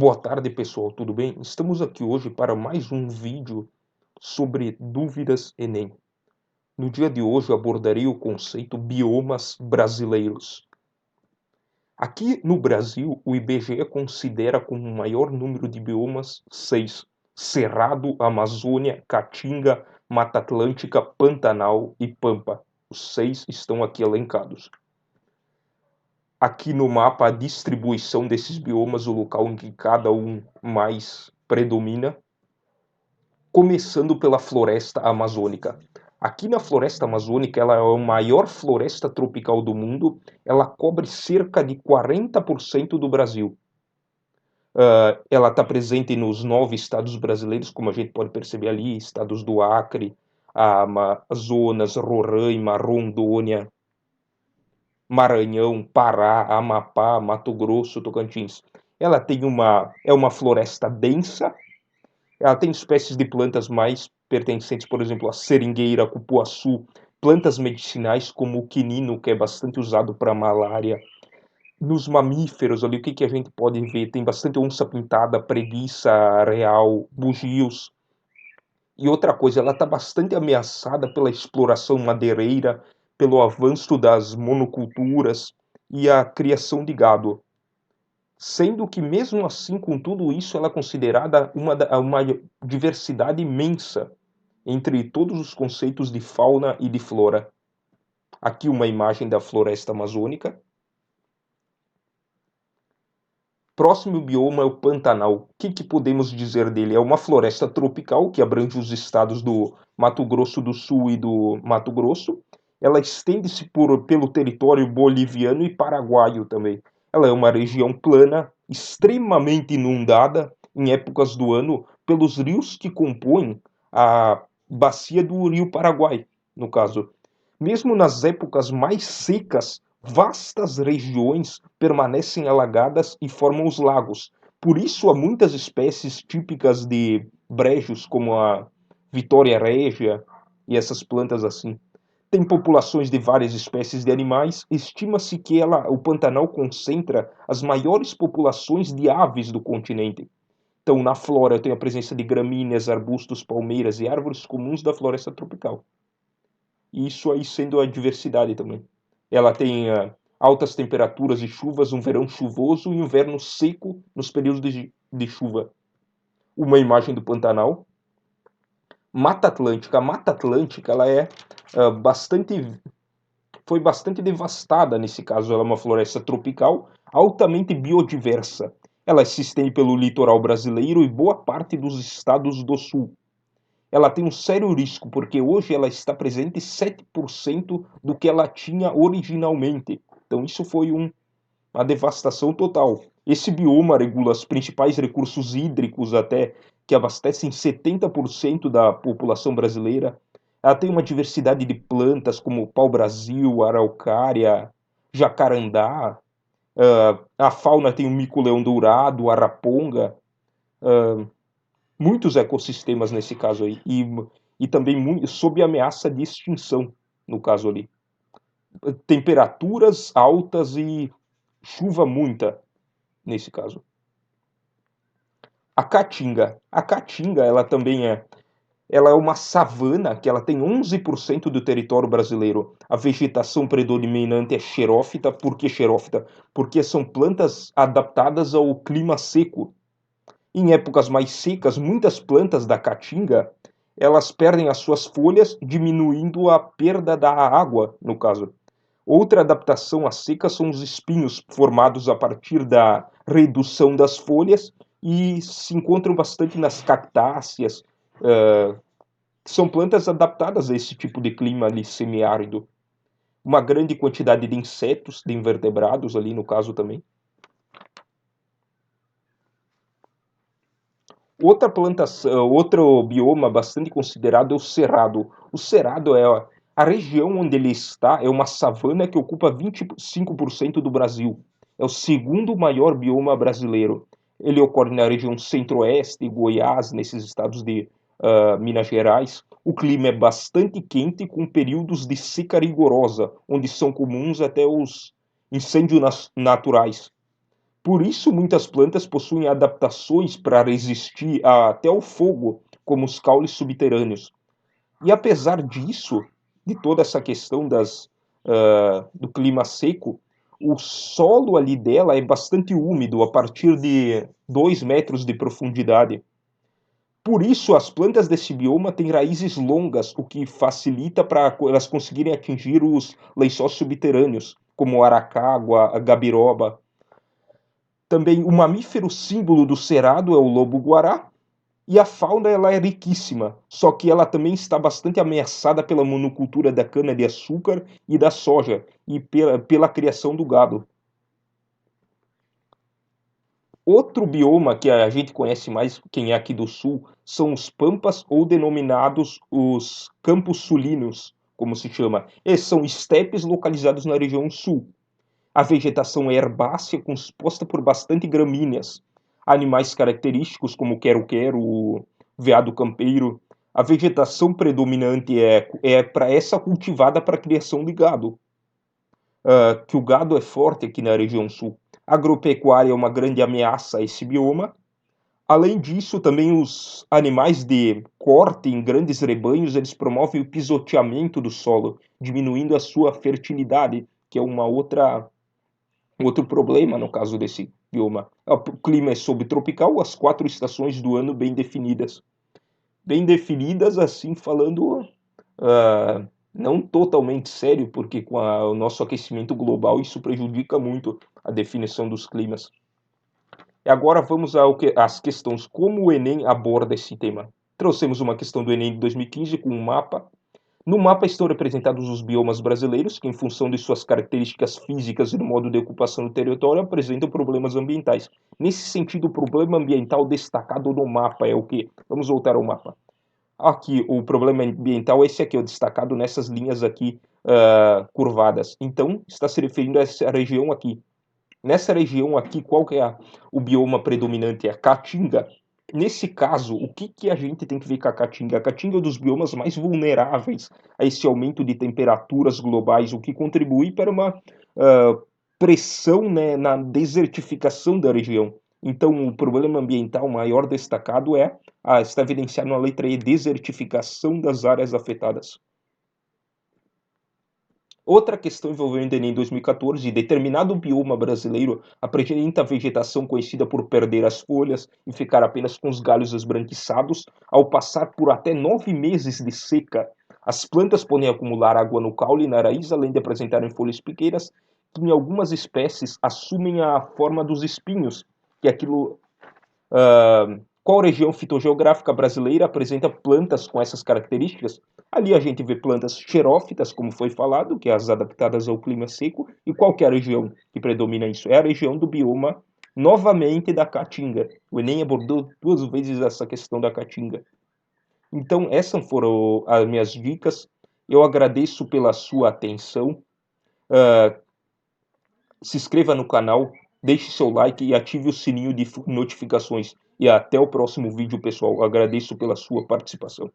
Boa tarde, pessoal, tudo bem? Estamos aqui hoje para mais um vídeo sobre dúvidas Enem. No dia de hoje abordarei o conceito biomas brasileiros. Aqui no Brasil, o IBGE considera como o maior número de biomas 6: Cerrado, Amazônia, Caatinga, Mata Atlântica, Pantanal e Pampa. Os 6 estão aqui elencados. Aqui no mapa a distribuição desses biomas, o local em que cada um mais predomina, começando pela floresta amazônica. Aqui na floresta amazônica, ela é a maior floresta tropical do mundo, ela cobre cerca de 40% do Brasil. Ela está presente nos 9 estados brasileiros, como a gente pode perceber ali, estados do Acre, Amazonas, Roraima, Rondônia, Maranhão, Pará, Amapá, Mato Grosso, Tocantins. Ela é uma floresta densa, ela tem espécies de plantas mais pertencentes, por exemplo, a seringueira, cupuaçu, plantas medicinais como o quinino, que é bastante usado para malária. Nos mamíferos ali, o que a gente pode ver? Tem bastante onça-pintada, preguiça real, bugios. E outra coisa, ela está bastante ameaçada pela exploração madeireira, pelo avanço das monoculturas e a criação de gado. Sendo que, mesmo assim, com tudo isso, ela é considerada uma diversidade imensa entre todos os conceitos de fauna e de flora. Aqui uma imagem da floresta amazônica. Próximo bioma é o Pantanal. O que podemos dizer dele? É uma floresta tropical que abrange os estados do Mato Grosso do Sul e do Mato Grosso. Ela estende-se pelo território boliviano e paraguaio também. Ela é uma região plana, extremamente inundada em épocas do ano pelos rios que compõem a bacia do Rio Paraguai, no caso. Mesmo nas épocas mais secas, vastas regiões permanecem alagadas e formam os lagos. Por isso há muitas espécies típicas de brejos, como a Vitória régia e essas plantas assim. Tem populações de várias espécies de animais. Estima-se que o Pantanal concentra as maiores populações de aves do continente. Então, na flora, eu tenho a presença de gramíneas, arbustos, palmeiras e árvores comuns da floresta tropical. E isso aí sendo a diversidade também. Ela tem altas temperaturas e chuvas, um verão chuvoso e um inverno seco nos períodos de chuva. Uma imagem do Pantanal. Mata Atlântica. A Mata Atlântica ela é foi bastante devastada nesse caso. Ela é uma floresta tropical altamente biodiversa. Ela se estende pelo litoral brasileiro e boa parte dos estados do sul. Ela tem um sério risco, porque hoje ela está presente 7% do que ela tinha originalmente. Então isso foi uma devastação total. Esse bioma regula os principais recursos hídricos até que abastecem 70% da população brasileira. Ela tem uma diversidade de plantas como pau-brasil, araucária, jacarandá. A fauna tem o mico-leão dourado, araponga. Muitos ecossistemas nesse caso aí, e também sob ameaça de extinção, no caso ali. Temperaturas altas e chuva muita, nesse caso. A Caatinga, ela também ela é uma savana que ela tem 11% do território brasileiro. A vegetação predominante é xerófita. Por que xerófita? Porque são plantas adaptadas ao clima seco. Em épocas mais secas, muitas plantas da caatinga, elas perdem as suas folhas, diminuindo a perda da água, no caso. Outra adaptação à seca são os espinhos, formados a partir da redução das folhas e se encontram bastante nas cactáceas, que são plantas adaptadas a esse tipo de clima ali semiárido. Uma grande quantidade de insetos, de invertebrados ali no caso também. Outra plantação, outro bioma bastante considerado é o cerrado. O cerrado é a região onde ele está, é uma savana que ocupa 25% do Brasil. É o segundo maior bioma brasileiro. Ele ocorre na região centro-oeste, Goiás, nesses estados de Minas Gerais. O clima é bastante quente, com períodos de seca rigorosa, onde são comuns até os incêndios naturais. Por isso, muitas plantas possuem adaptações para resistir até ao fogo, como os caules subterrâneos. E apesar disso, de toda essa questão do clima seco, o solo ali dela é bastante úmido, a partir de 2 metros de profundidade. Por isso, as plantas desse bioma têm raízes longas, o que facilita para elas conseguirem atingir os lençóis subterrâneos, como o aracágua, a gabiroba. Também o mamífero símbolo do cerrado é o lobo-guará, e a fauna ela é riquíssima, só que ela também está bastante ameaçada pela monocultura da cana-de-açúcar e da soja, e pela criação do gado. Outro bioma que a gente conhece mais, quem é aqui do sul, são os pampas ou denominados os campos sulinos, como se chama. Esses são estepes localizados na região sul. A vegetação é herbácea, composta por bastante gramíneas. Animais característicos como o quero-quero, o veado campeiro. A vegetação predominante é para essa cultivada para a criação de gado, que o gado é forte aqui na região sul. A agropecuária é uma grande ameaça a esse bioma. Além disso, também os animais de corte em grandes rebanhos, eles promovem o pisoteamento do solo, diminuindo a sua fertilidade, que é outro problema no caso desse bioma. O clima é subtropical, as 4 estações do ano bem definidas. Bem definidas, assim, falando não totalmente sério, porque com o nosso aquecimento global isso prejudica muito a definição dos climas. E agora vamos às questões, como o Enem aborda esse tema. Trouxemos uma questão do Enem de 2015 com um mapa. No mapa estão representados os biomas brasileiros, que, em função de suas características físicas e do modo de ocupação do território, apresentam problemas ambientais. Nesse sentido, o problema ambiental destacado no mapa é o quê? Vamos voltar ao mapa. Aqui, o problema ambiental é esse aqui, o destacado nessas linhas aqui curvadas. Então, está se referindo a essa região aqui. Nessa região aqui, qual que é o bioma predominante? É a caatinga. Nesse caso, o que a gente tem que ver com a caatinga? A caatinga é um dos biomas mais vulneráveis a esse aumento de temperaturas globais, o que contribui para uma pressão, né, na desertificação da região. Então, o problema ambiental maior destacado está evidenciado na letra E, desertificação das áreas afetadas. Outra questão envolvendo o Enem 2014, determinado bioma brasileiro apresenta vegetação conhecida por perder as folhas e ficar apenas com os galhos esbranquiçados, ao passar por até 9 meses de seca. As plantas podem acumular água no caule e na raiz, além de apresentarem folhas pequenas, que em algumas espécies assumem a forma dos espinhos, que é aquilo. Qual região fitogeográfica brasileira apresenta plantas com essas características? Ali a gente vê plantas xerófitas, como foi falado, que é as adaptadas ao clima seco. E qual que é a região que predomina isso? É a região do bioma, novamente, da caatinga. O Enem abordou 2 vezes essa questão da caatinga. Então, essas foram as minhas dicas. Eu agradeço pela sua atenção. Se inscreva no canal, deixe seu like e ative o sininho de notificações. E até o próximo vídeo, pessoal. Agradeço pela sua participação.